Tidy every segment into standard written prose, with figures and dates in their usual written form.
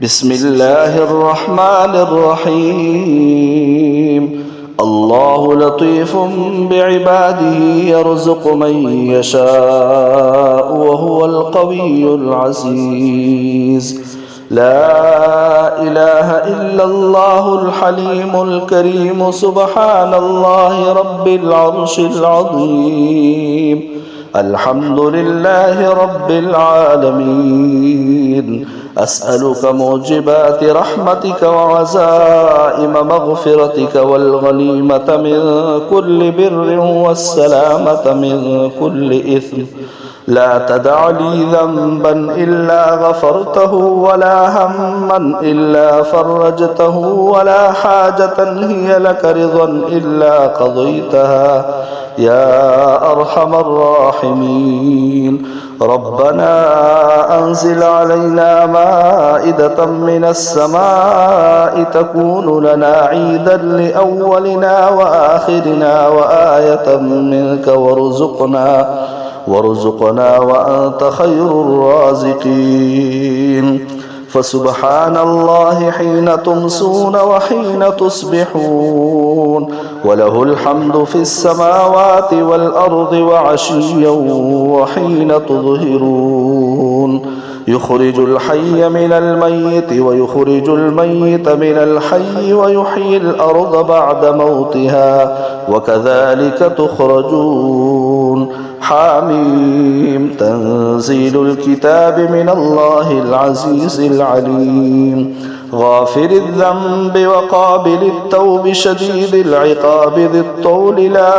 بسم الله الرحمن الرحيم الله لطيف بعباده يرزق من يشاء وهو القوي العزيز لا إله إلا الله الحليم الكريم سبحان الله رب العرش العظيم الحمد لله رب العالمين أسألك موجبات رحمتك وعزائم مغفرتك والغنيمة من كل بر والسلامة من كل إثم لا تدع لي ذنبا إلا غفرته ولا هما إلا فرجته ولا حاجة هي لك رضا إلا قضيتها يا أرحم الراحمين ربنا أنزل علينا مائدة من السماء تكون لنا عيدا لأولنا وآخرنا وآية منك وارزقنا وأنت خير الرازقين فسبحان الله حين تمسون وحين تصبحون وله الحمد في السماوات والأرض وعشيا وحين تظهرون يخرج الحي من الميت ويخرج الميت من الحي ويحيي الأرض بعد موتها وكذلك تخرجون حاميم تنزيل الكتاب من الله العزيز العليم غافر الذنب وقابل التوب شديد العقاب ذي الطول لا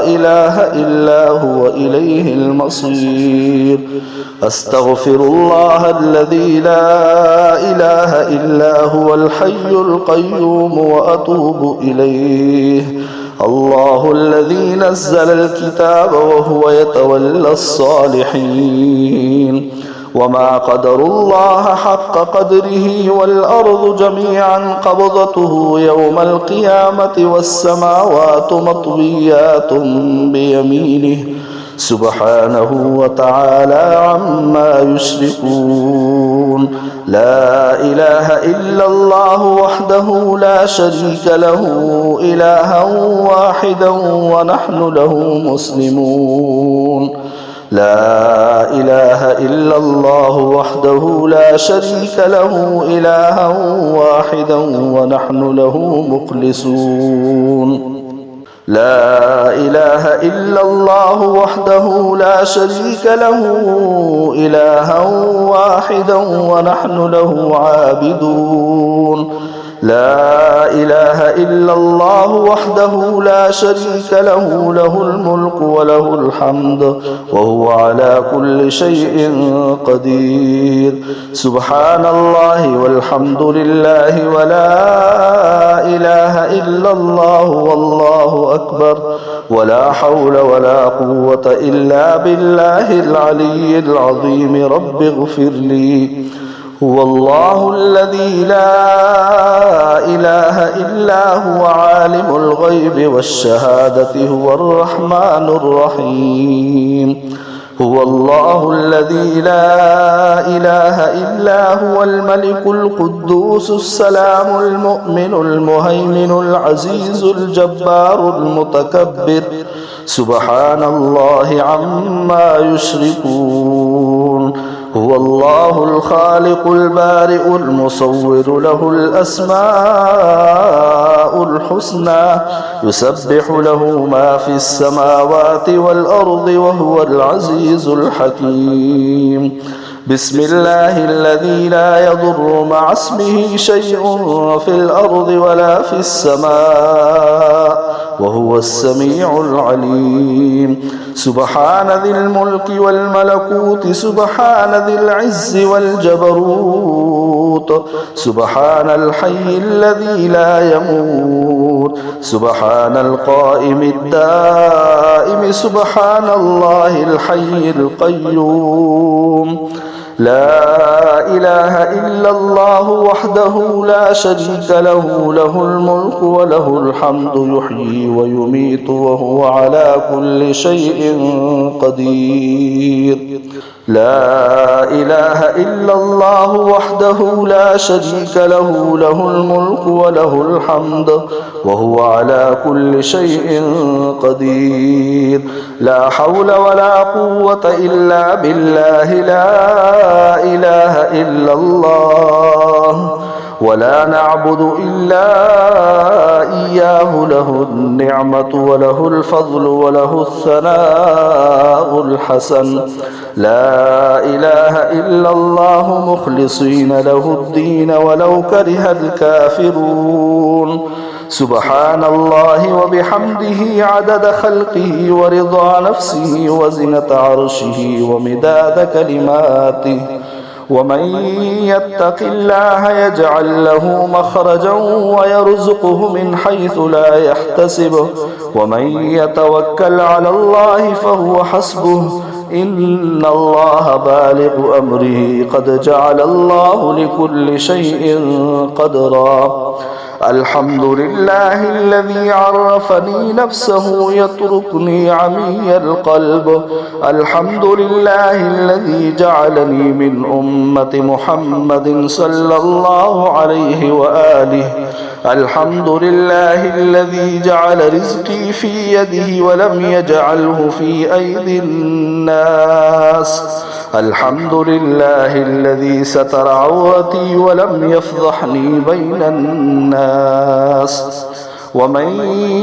إله إلا هو إليه المصير أستغفر الله الذي لا إله إلا هو الحي القيوم وأتوب إليه الله الذي نزل الكتاب وهو يتولى الصالحين وما قدر الله حق قدره والأرض جميعا قبضته يوم القيامة والسماوات مطويات بيمينه سبحانه وتعالى عما يشركون لا إله إلا الله وحده لا شريك له إلها واحدا ونحن له مسلمون لا إله إلا الله وحده لا شريك له إلها واحدا ونحن له مخلصون لا إله إلا الله وحده لا شريك له إلها واحدا ونحن له عابدون لا إله إلا الله وحده لا شريك له له الملك وله الحمد وهو على كل شيء قدير سبحان الله والحمد لله ولا إله إلا الله والله أكبر ولا حول ولا قوة إلا بالله العلي العظيم رب اغفر لي هو الله الذي لا إله إلا هو عالم الغيب والشهادة هو الرحمن الرحيم هو الله الذي لا إله إلا هو الملك القدوس السلام المؤمن المهيمن العزيز الجبار المتكبر سبحان الله عما يشركون هو الله الخالق البارئ المصور له الأسماء الحسنى يسبح له ما في السماوات والأرض وهو العزيز الحكيم بسم الله الذي لا يضر مع اسمه شيء في الأرض ولا في السماء وهو السميع العليم سبحان ذي الملك والملكوت سبحان ذي العز والجبروت سبحان الحي الذي لا يموت سبحان القائم الدائم سبحان الله الحي القيوم لا إله إلا الله وحده لا شريك له له الملك وله الحمد يحيي ويميت وهو على كل شيء قدير لا إله إلا الله وحده لا شريك له له الملك وله الحمد وهو على كل شيء قدير لا حول ولا قوة إلا بالله لا إله إلا الله ولا نعبد إلا إياه له النعمة وله الفضل وله الثناء الحسن لا إله إلا الله مخلصين له الدين ولو كره الكافرون سبحان الله وبحمده عدد خلقه ورضا نفسه وزنة عرشه ومداد كلماته ومن يتق الله يجعل له مخرجا ويرزقه من حيث لا يحتسب ومن يتوكل على الله فهو حسبه إن الله بالغ أمره قد جعل الله لكل شيء قدرا الحمد لله الذي عرفني نفسه يتركني عمي القلب الحمد لله الذي جعلني من أمة محمد صلى الله عليه وآله الحمد لله الذي جعل رزقي في يده ولم يجعله في أيدي الناس الحمد لله الذي ستر عورتي ولم يفضحني بين الناس ومن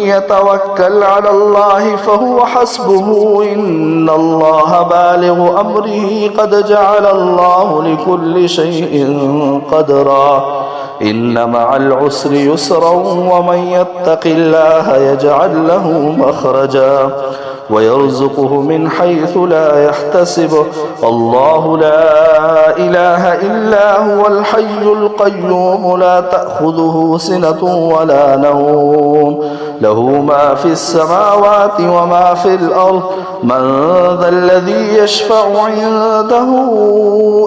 يتوكل على الله فهو حسبه إن الله بالغ أمره قد جعل الله لكل شيء قدرا إن مع العسر يسرا ومن يتق الله يجعل له مخرجا ويرزقه من حيث لا يحتسب الله لا إله إلا هو الحي القيوم لا تأخذه سنة ولا نوم له ما في السماوات وما في الأرض من ذا الذي يشفع عنده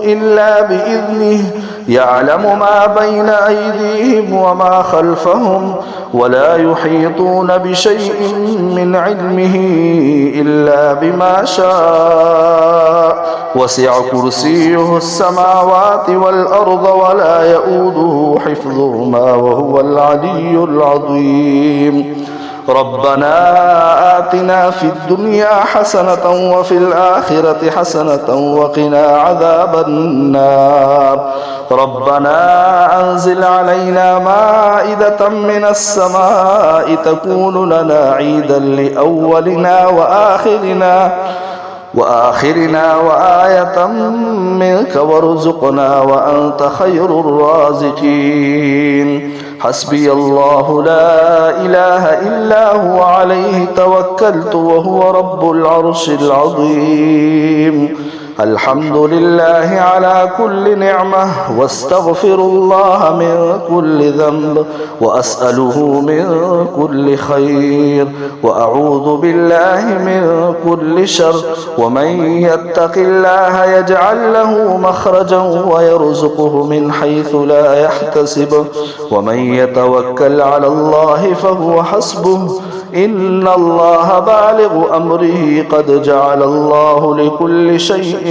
إلا بإذنه يعلم ما بين أيديهم وما خلفهم ولا يحيطون بشيء من علمه إلا بما شاء وسع كرسيه السماوات والأرض ولا يؤوده حفظهما وهو العلي العظيم ربنا آتنا في الدنيا حسنة وفي الآخرة حسنة وقنا عذاب النار ربنا أنزل علينا مائدة من السماء تكون لنا عيدا لأولنا وآخرنا وآية منك وارزقنا وأنت خير الرازقين حسبي الله لا إله إلا هو عليه توكلت وهو رب العرش العظيم الحمد لله على كل نعمة واستغفر الله من كل ذنب وأسأله من كل خير وأعوذ بالله من كل شر ومن يتق الله يجعل له مخرجا ويرزقه من حيث لا يحتسب ومن يتوكل على الله فهو حسبه إن الله بالغ أمره قد جعل الله لكل شيء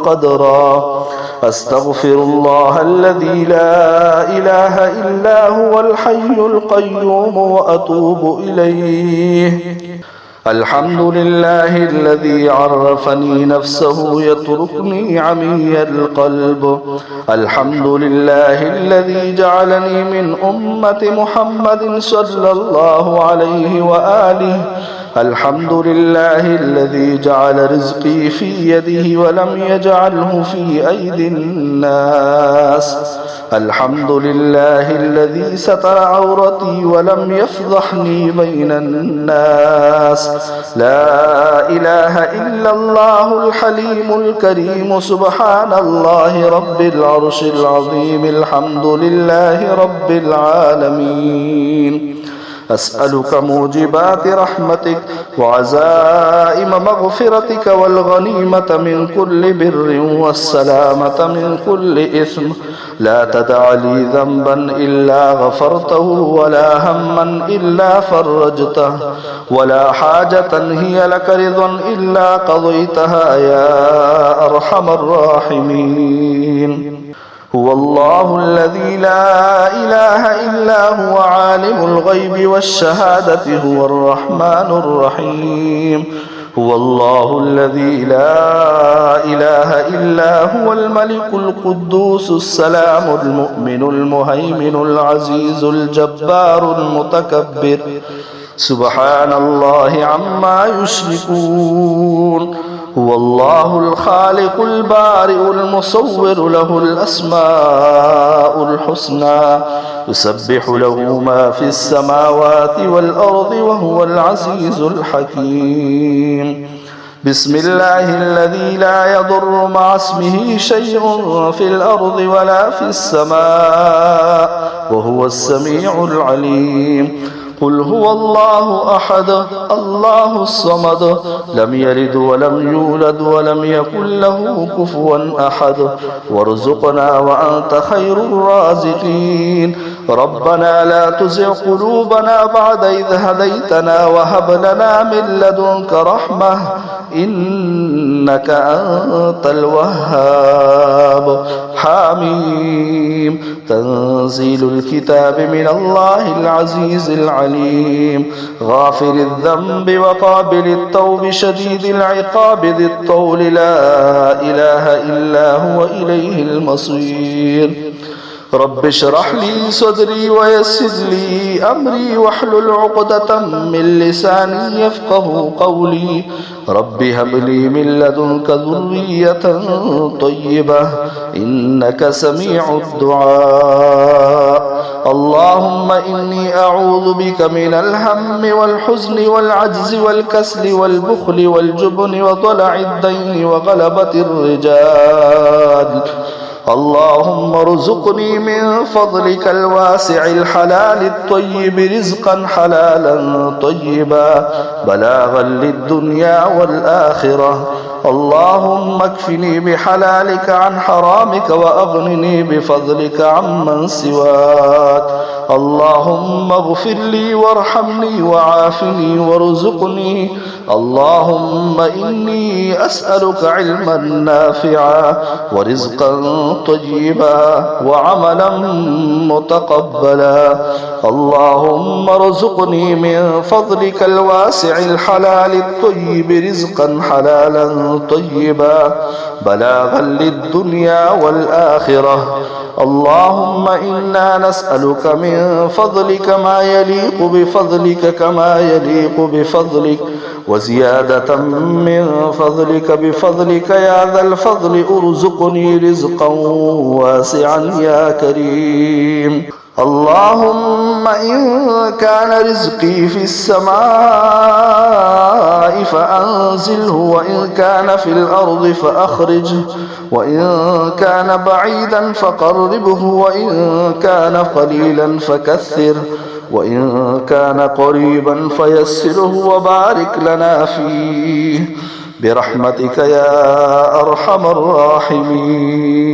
قدرا أستغفر الله الذي لا إله إلا هو الحي القيوم وأتوب إليه الحمد لله الذي عرفني نفسه يتركني عمي القلب الحمد لله الذي جعلني من أمة محمد صلى الله عليه وآله الحمد لله الذي جعل رزقي في يده ولم يجعله في أيدي الناس الحمد لله الذي ستر عورتي ولم يفضحني بين الناس لا إله إلا الله الحليم الكريم سبحان الله رب العرش العظيم الحمد لله رب العالمين أسألك موجبات رحمتك وعزائم مغفرتك والغنيمة من كل بر والسلامة من كل إثم. لا تدع لي ذنبا إلا غفرته ولا هما إلا فرجته ولا حاجة هي لك رضا إلا قضيتها يا أرحم الراحمين. هو الله الذي لا إله إلا هو عالم الغيب والشهادة هو الرحمن الرحيم. هو الله الذي لا إله إلا هو الملك القدوس السلام المؤمن المهيمن العزيز الجبار المتكبر. سبحان الله عما يشركون. هو الله الخالق البارئ المصور له الأسماء الحسنى يسبح له ما في السماوات والأرض وهو العزيز الحكيم. بسم الله الذي لا يضر مع اسمه شيء في الأرض ولا في السماء وهو السميع العليم. قل هو الله أحد الله الصمد لم يلد ولم يولد ولم يكن له كفوا أحد. وارزقنا وأنت خير الرازقين. ربنا لا تزغ قلوبنا بعد إذ هديتنا وهب لنا من لدنك رحمة إنك أنت الوهاب. حميم. تنزيل الكتاب من الله العزيز العليم. غافر الذنب وقابل التوب شديد العقاب ذي الطول لا إله إلا هو إليه المصير. رب اشرح لي صدري ويسر لي أمري واحلل عقدة من لساني يفقه قولي. رب هب لي من لدنك ذرية طيبة إنك سميع الدعاء. اللهم إني أعوذ بك من الهم والحزن والعجز والكسل والبخل والجبن وضلع الدين وغلبة الرجال. اللهم ارزقني من فضلك الواسع الحلال الطيب رزقا حلالا طيبا بلاغا للدنيا والآخرة. اللهم اكفني بحلالك عن حرامك وأغنني بفضلك عمن سواك. اللهم اغفر لي وارحمني وعافني وارزقني. اللهم إني أسألك علما نافعا ورزقا طيبا وعملا متقبلا. اللهم ارزقني من فضلك الواسع الحلال الطيب رزقا حلالا طيبا بلاغا للدنيا والآخرة. اللهم إنا نسألك من فضلك ما يليق بفضلك كما يليق بفضلك وزيادة من فضلك بفضلك يا ذا الفضل. ارزقني رزقا واسعا يا كريم. اللهم إن كان رزقي في السماء فأنزله وإن كان في الأرض فأخرجه وإن كان بعيدا فقربه وإن كان قليلا فكثره وإن كان قريبا فيسره وبارك لنا فيه برحمتك يا أرحم الراحمين.